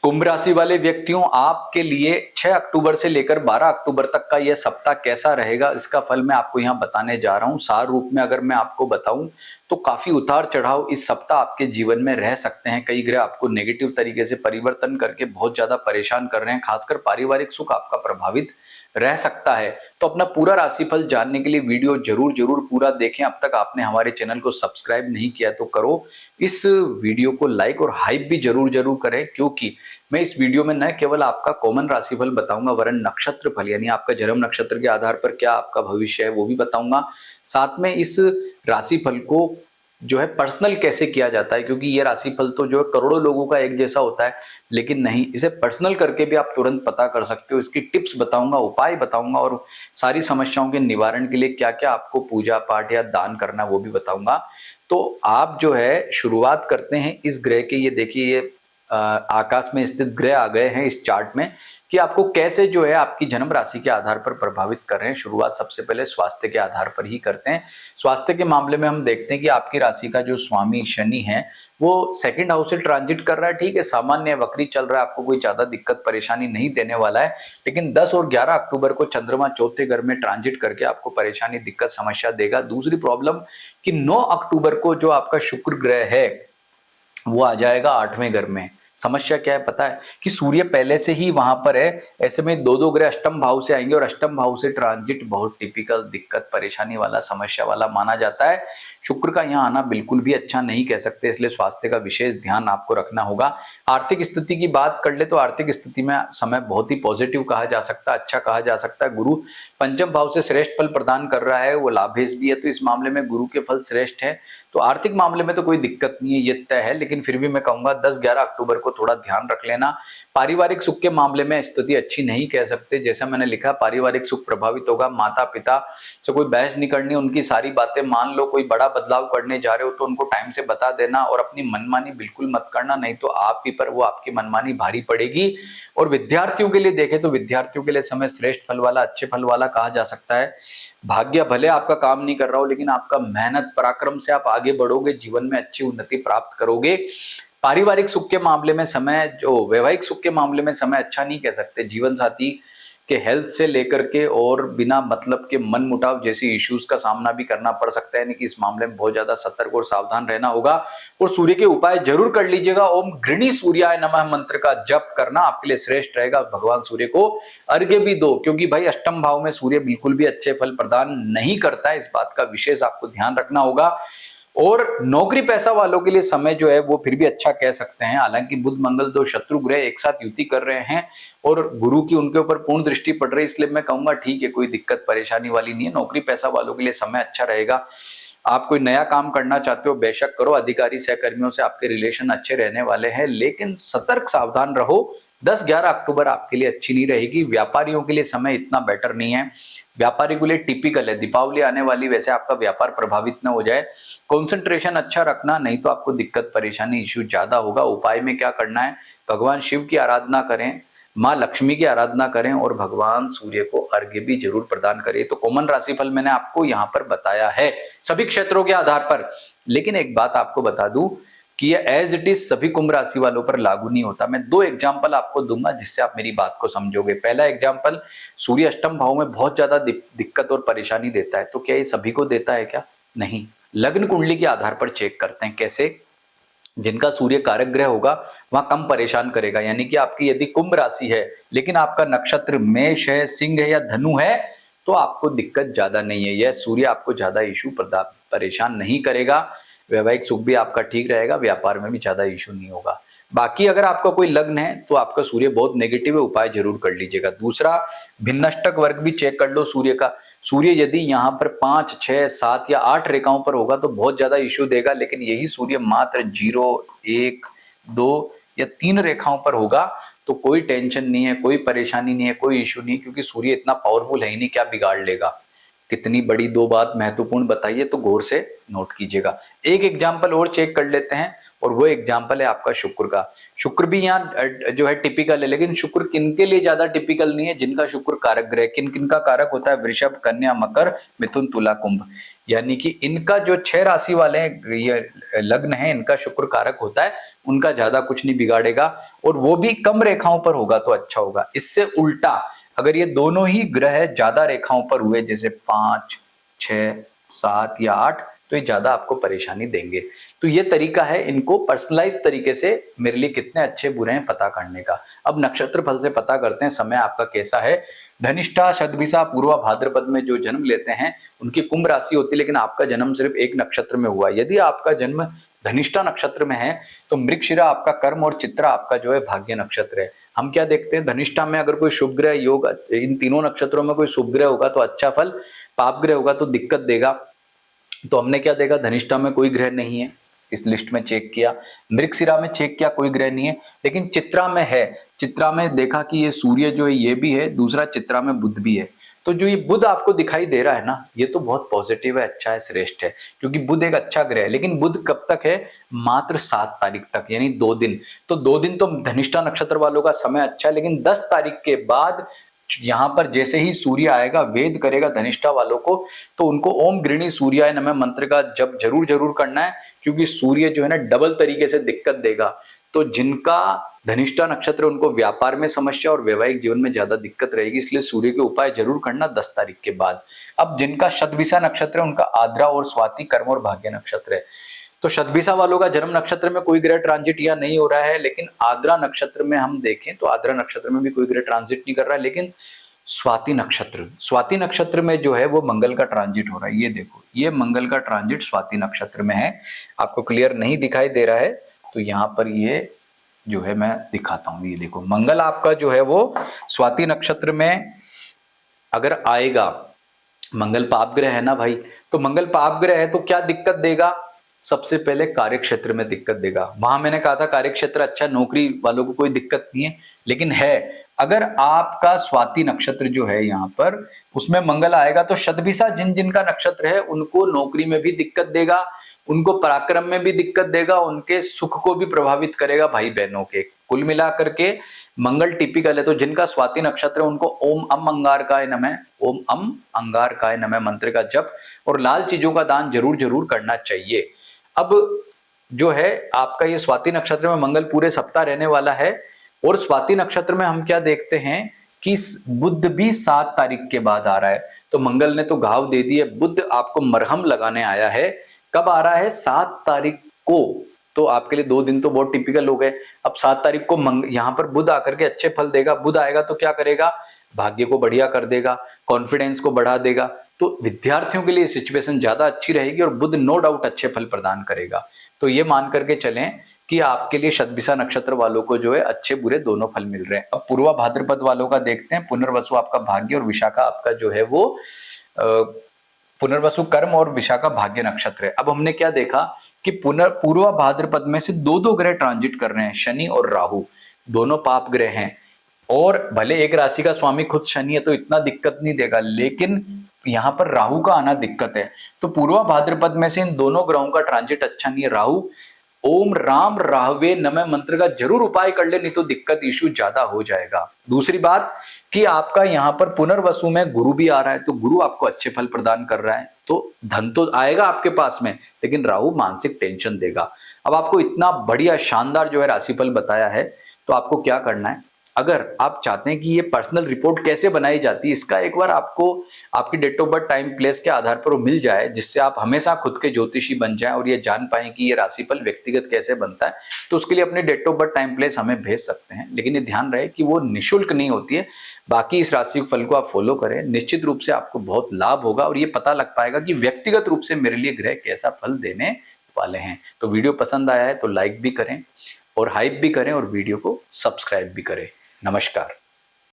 कुंभ राशि वाले व्यक्तियों, आपके लिए 6 अक्टूबर से लेकर 12 अक्टूबर तक का यह सप्ताह कैसा रहेगा, इसका फल मैं आपको यहां बताने जा रहा हूं। सार रूप में अगर मैं आपको बताऊं तो काफी उतार चढ़ाव इस सप्ताह आपके जीवन में रह सकते हैं। कई ग्रह आपको नेगेटिव तरीके से परिवर्तन करके बहुत ज्यादा परेशान कर रहे हैं। खासकर पारिवारिक सुख आपका प्रभावित रह सकता है। तो अपना पूरा राशिफल जानने के लिए वीडियो जरूर पूरा देखें। अब तक आपने हमारे चैनल को सब्सक्राइब नहीं किया तो करो। इस वीडियो को लाइक और हाइप भी जरूर करें, क्योंकि मैं इस वीडियो में न केवल आपका कॉमन राशिफल बताऊंगा वरन नक्षत्र फल यानी आपका जन्म नक्षत्र के आधार पर क्या आपका भविष्य है वो भी बताऊंगा। साथ में इस राशिफल को जो है पर्सनल कैसे किया जाता है, क्योंकि ये राशिफल तो जो है करोड़ों लोगों का एक जैसा होता है, लेकिन नहीं, इसे पर्सनल करके भी आप तुरंत पता कर सकते हो। इसकी टिप्स बताऊंगा, उपाय बताऊंगा और सारी समस्याओं के निवारण के लिए क्या क्या आपको पूजा पाठ या दान करना वो भी बताऊंगा। तो आप जो है शुरुआत करते हैं इस ग्रह के। ये देखिए, ये आकाश में स्थित ग्रह आ गए हैं इस चार्ट में कि आपको कैसे जो है आपकी जन्म राशि के आधार पर प्रभावित कर रहे हैं। शुरुआत सबसे पहले स्वास्थ्य के आधार पर ही करते हैं। स्वास्थ्य के मामले में हम देखते हैं कि आपकी राशि का जो स्वामी शनि है वो सेकंड हाउस से ट्रांजिट कर रहा है। ठीक है, सामान्य वक्री चल रहा है, आपको कोई ज्यादा दिक्कत परेशानी नहीं देने वाला है। लेकिन 10 और 11 अक्टूबर को चंद्रमा चौथे घर में ट्रांजिट करके आपको परेशानी, दिक्कत, समस्या देगा। दूसरी प्रॉब्लम कि 9 अक्टूबर को जो आपका शुक्र ग्रह है वो आ जाएगा 8वें घर में। समस्या क्या है पता है कि सूर्य पहले से ही वहां पर है। ऐसे में दो ग्रह अष्टम भाव से आएंगे और अष्टम भाव से ट्रांजिट बहुत टिपिकल दिक्कत परेशानी वाला, समस्या वाला माना जाता है। शुक्र का यहाँ आना बिल्कुल भी अच्छा नहीं कह सकते, इसलिए स्वास्थ्य का विशेष ध्यान आपको रखना होगा। आर्थिक स्थिति की बात कर ले तो आर्थिक स्थिति में समय बहुत ही पॉजिटिव कहा जा सकता है, अच्छा कहा जा सकता है। गुरु पंचम भाव से श्रेष्ठ फल प्रदान कर रहा है, वो लाभेश भी है, तो इस मामले में गुरु के फल श्रेष्ठ है। तो आर्थिक मामले में तो कोई दिक्कत नहीं है, ये तय है। लेकिन फिर भी मैं कहूंगा 10-11 अक्टूबर को थोड़ा ध्यान रख लेना। पारिवारिक सुख के मामले में स्थिति अच्छी नहीं कह सकते। जैसा मैंने लिखा, पारिवारिक सुख प्रभावित होगा। माता पिता से कोई बहस नहीं करनी, उनकी सारी बातें मान लो। कोई बड़ा बदलाव करने जा रहे हो तो उनको टाइम से बता देना और अपनी मनमानी बिल्कुल मत करना, नहीं तो आप ही पर वो आपकी मनमानी भारी पड़ेगी। और विद्यार्थियों के लिए देखें तो विद्यार्थियों के लिए समय श्रेष्ठ फल वाला, अच्छे फल वाला कहा जा सकता है। भाग्य भले आपका काम नहीं कर रहा हो, लेकिन आपका मेहनत पराक्रम से आप आगे बढ़ोगे, जीवन में अच्छी उन्नति प्राप्त करोगे। पारिवारिक सुख के मामले में समय, जो वैवाहिक सुख के मामले में समय अच्छा नहीं कह सकते। जीवन साथी के हेल्थ से लेकर के और बिना मतलब के मन मुटाव जैसी इश्यूज का सामना भी करना पड़ सकता है, यानी कि इस मामले में बहुत ज्यादा सतर्क और सावधान रहना होगा। और सूर्य के उपाय जरूर कर लीजिएगा। ओम गृणी सूर्याय नमः मंत्र का जप करना आपके लिए श्रेष्ठ रहेगा। भगवान सूर्य को अर्घ्य भी दो, क्योंकि भाई अष्टम भाव में सूर्य बिल्कुल भी अच्छे फल प्रदान नहीं करता है, इस बात का विशेष आपको ध्यान रखना होगा। और नौकरी पैसा वालों के लिए समय जो है वो फिर भी अच्छा कह सकते हैं। हालांकि बुध मंगल दो शत्रु ग्रह एक साथ युति कर रहे हैं और गुरु की उनके ऊपर पूर्ण दृष्टि पड़ रही है, इसलिए मैं कहूंगा ठीक है, कोई दिक्कत परेशानी वाली नहीं है। नौकरी पैसा वालों के लिए समय अच्छा रहेगा। आप कोई नया काम करना चाहते हो बेशक करो, अधिकारी सहकर्मियों से आपके रिलेशन अच्छे रहने वाले हैं, लेकिन सतर्क सावधान रहो। 10-11 अक्टूबर आपके लिए अच्छी नहीं रहेगी। व्यापारियों के लिए समय इतना बेटर नहीं है। व्यापारी के लिए टिपिकल है, दीपावली आने वाली, वैसे आपका व्यापार प्रभावित न हो जाए। कंसंट्रेशन अच्छा रखना, नहीं तो आपको दिक्कत परेशानी इश्यू ज्यादा होगा। उपाय में क्या करना है, भगवान शिव की आराधना करें, माँ लक्ष्मी की आराधना करें और भगवान सूर्य को अर्घ्य भी जरूर प्रदान करें। तो कॉमन राशिफल मैंने आपको यहाँ पर बताया है सभी क्षेत्रों के आधार पर। लेकिन एक बात आपको बता दूं कि ये एज इट इज सभी कुंभ राशि वालों पर लागू नहीं होता। मैं 2 एग्जाम्पल आपको दूंगा जिससे आप मेरी बात को समझोगे। पहला एग्जाम्पल, सूर्य अष्टम भाव में बहुत ज्यादा दिक्कत और परेशानी देता है, तो क्या ये सभी को देता है क्या? नहीं। लग्न कुंडली के आधार पर चेक करते हैं। कैसे? जिनका सूर्य कारक ग्रह होगा वहां कम परेशान करेगा। यानी कि आपकी यदि कुंभ राशि है लेकिन आपका नक्षत्र मेष है, सिंह है या धनु है, तो आपको दिक्कत ज्यादा नहीं है। यह सूर्य आपको ज्यादा इशू परेशान नहीं करेगा। वैवाहिक सुख भी आपका ठीक रहेगा, व्यापार में भी ज्यादा इशू नहीं होगा। बाकी अगर आपका कोई लग्न है तो आपका सूर्य बहुत नेगेटिव है, उपाय जरूर कर लीजिएगा। दूसरा, भिन्नष्टक वर्ग भी चेक कर लो सूर्य का। सूर्य यदि यहाँ पर 5, 6, 7 या 8 रेखाओं पर होगा तो बहुत ज्यादा इश्यू देगा। लेकिन यही सूर्य मात्र 0, 1, 2 या 3 रेखाओं पर होगा तो कोई टेंशन नहीं है, कोई परेशानी नहीं है, कोई इश्यू नहीं, क्योंकि सूर्य इतना पावरफुल है ही नहीं, क्या बिगाड़ लेगा। कितनी बड़ी 2 बात महत्वपूर्ण बताइए, तो गौर से नोट कीजिएगा। एक एग्जाम्पल और चेक कर लेते हैं और वो एग्जाम्पल है आपका शुक्र का। शुक्र भी यहाँ जो है टिपिकल है, लेकिन शुक्र किनके लिए ज्यादा टिपिकल नहीं है? जिनका शुक्र कारक ग्रह किन किन का कारक होता है? वृषभ, कन्या, मकर, मिथुन, तुला, कुंभ। यानी कि इनका जो 6 राशि वाले ये लग्न है, इनका शुक्र कारक होता है उनका ज्यादा कुछ नहीं बिगाड़ेगा, और वो भी कम रेखाओं पर होगा तो अच्छा होगा। इससे उल्टा अगर ये दोनों ही ग्रह ज्यादा रेखाओं पर हुए, जैसे 5, 6, 7 या 8, तो ये ज्यादा आपको परेशानी देंगे। तो ये तरीका है इनको पर्सनलाइज तरीके से मेरे लिए कितने अच्छे बुरे हैं पता करने का। अब नक्षत्र फल से पता करते हैं समय आपका कैसा है। धनिष्ठा, शतभिषा, पूर्वा, भाद्रपद में जो जन्म लेते हैं उनकी कुंभ राशि होती है, लेकिन आपका जन्म सिर्फ एक नक्षत्र में हुआ। यदि आपका जन्म धनिष्ठा नक्षत्र में है तो मृगशिरा आपका कर्म और चित्रा आपका जो है भाग्य नक्षत्र है। हम क्या देखते हैं, धनिष्ठा में अगर कोई शुभ ग्रह योग, इन तीनों नक्षत्रों में कोई शुभ ग्रह होगा तो अच्छा फल, पाप ग्रह होगा तो दिक्कत देगा। तो हमने क्या देखा, धनिष्ठा में कोई ग्रह नहीं है, इस लिस्ट में चेक किया। मृगशिरा में चेक किया, कोई ग्रह नहीं है, लेकिन चित्रा में है। चित्रा में देखा कि ये सूर्य जो है ये भी है, दूसरा चित्रा में बुध भी है। तो जो ये बुध आपको दिखाई दे रहा है ना, ये तो बहुत पॉजिटिव है, अच्छा है, श्रेष्ठ है, क्योंकि बुध एक अच्छा ग्रह है। लेकिन बुध कब तक है, मात्र 7 तारीख तक, यानी 2 दिन। तो 2 दिन तो धनिष्ठा नक्षत्र वालों का समय अच्छा है, लेकिन 10 तारीख के बाद यहां पर जैसे ही सूर्य आएगा, वेद करेगा धनिष्ठा वालों को, तो उनको ओम गृणी सूर्याय नमः मंत्र का जब जरूर करना है, क्योंकि सूर्य जो है ना डबल तरीके से दिक्कत देगा। तो जिनका धनिष्ठा नक्षत्र उनको व्यापार में समस्या और वैवाहिक जीवन में ज्यादा दिक्कत रहेगी, इसलिए सूर्य के उपाय जरूर करना 10 तारीख के बाद। अब जिनका शतभिषा नक्षत्र है उनका आद्रा और स्वाति कर्म और भाग्य नक्षत्र है। तो शतभिषा वालों का जन्म नक्षत्र में कोई ग्रह ट्रांजिट या नहीं हो रहा है, लेकिन आद्रा नक्षत्र में हम देखें तो आद्रा नक्षत्र में भी कोई ग्रह ट्रांजिट नहीं कर रहा है। लेकिन स्वाति नक्षत्र में जो है वो मंगल का ट्रांजिट हो रहा है। ये देखो, ये मंगल का ट्रांजिट स्वाति नक्षत्र में है। आपको क्लियर नहीं दिखाई दे रहा है तो यहाँ पर ये जो है मैं दिखाता हूं। ये देखो, मंगल आपका जो है वो स्वाति नक्षत्र में अगर आएगा, मंगल पाप ग्रह है ना भाई, तो मंगल पाप ग्रह है तो क्या दिक्कत देगा, सबसे पहले कार्य क्षेत्र में दिक्कत देगा। वहां मैंने कहा था कार्य क्षेत्र अच्छा, नौकरी वालों को कोई दिक्कत नहीं है, लेकिन है अगर आपका स्वाति नक्षत्र जो है यहाँ पर उसमें मंगल आएगा तो शतभिषा जिन जिनका नक्षत्र है उनको नौकरी में भी दिक्कत देगा, उनको पराक्रम में भी दिक्कत देगा, उनके सुख को भी प्रभावित करेगा भाई बहनों के। कुल मिलाकर के मंगल टिपिकल है। तो जिनका स्वाति नक्षत्र है उनको ओम अम अंगारकाय नमः, ओम अम अंगारकाय नमः मंत्र का जप और लाल चीजों का दान जरूर करना चाहिए। अब जो है आपका ये स्वाति नक्षत्र में मंगल पूरे सप्ताह रहने वाला है, और स्वाति नक्षत्र में हम क्या देखते हैं कि बुध भी 7 तारीख के बाद आ रहा है। तो मंगल ने तो घाव दे दिए, बुध आपको मरहम लगाने आया है। कब आ रहा है, 7 तारीख को। तो आपके लिए 2 दिन तो बहुत टिपिकल हो गए। अब 7 तारीख को यहाँ पर बुध आकर के अच्छे फल देगा। बुध आएगा तो क्या करेगा, भाग्य को बढ़िया कर देगा, कॉन्फिडेंस को बढ़ा देगा। तो विद्यार्थियों के लिए सिचुएशन ज्यादा अच्छी रहेगी और बुध नो डाउट अच्छे फल प्रदान करेगा। तो ये मान करके चलें कि आपके लिए शतभिषा नक्षत्र वालों को जो है अच्छे बुरे दोनों फल मिल रहे हैं। अब पूर्वा भाद्रपद वालों का देखते हैं। पुनर्वसु आपका भाग्य और विशाखा आपका जो है वो पुनर्वसु कर्म और विशाखा भाग्य नक्षत्र है। अब हमने क्या देखा कि पूर्वा भाद्रपद में से 2 ग्रह ट्रांजिट कर रहे हैं, शनि और राहु, दोनों पाप ग्रह हैं। और भले एक राशि का स्वामी खुद शनि है तो इतना दिक्कत नहीं देगा, लेकिन यहाँ पर राहु का आना दिक्कत है। तो पूर्वा भाद्रपद में से इन दोनों ग्रहों का ट्रांजिट अच्छा नहीं है। राहु ओम राम राहवे नमः मंत्र का जरूर उपाय कर ले, नहीं तो दिक्कत इश्यू ज्यादा हो जाएगा। दूसरी बात कि आपका यहाँ पर पुनर्वसु में गुरु भी आ रहा है, तो गुरु आपको अच्छे फल प्रदान कर रहा है, तो धन तो आएगा आपके पास में, लेकिन राहु मानसिक टेंशन देगा। अब आपको इतना बढ़िया शानदार जो है राशिफल बताया है, तो आपको क्या करना है, अगर आप चाहते हैं कि ये पर्सनल रिपोर्ट कैसे बनाई जाती है, इसका एक बार आपको आपकी date of birth, time, place के आधार पर वो मिल जाए, जिससे आप हमेशा खुद के ज्योतिषी बन जाएं और ये जान पाएं कि ये राशिफल व्यक्तिगत कैसे बनता है, तो उसके लिए अपनी date of birth, time, place हमें भेज सकते हैं। लेकिन ये ध्यान रहे कि वो निःशुल्क नहीं होती है। बाकी इस राशि फल को आप फॉलो करें, निश्चित रूप से आपको बहुत लाभ होगा और ये पता लग पाएगा कि व्यक्तिगत रूप से मेरे लिए ग्रह कैसा फल देने वाले हैं। तो वीडियो पसंद आया है तो लाइक भी करें और हाइप भी करें और वीडियो को सब्सक्राइब भी करें। नमस्कार।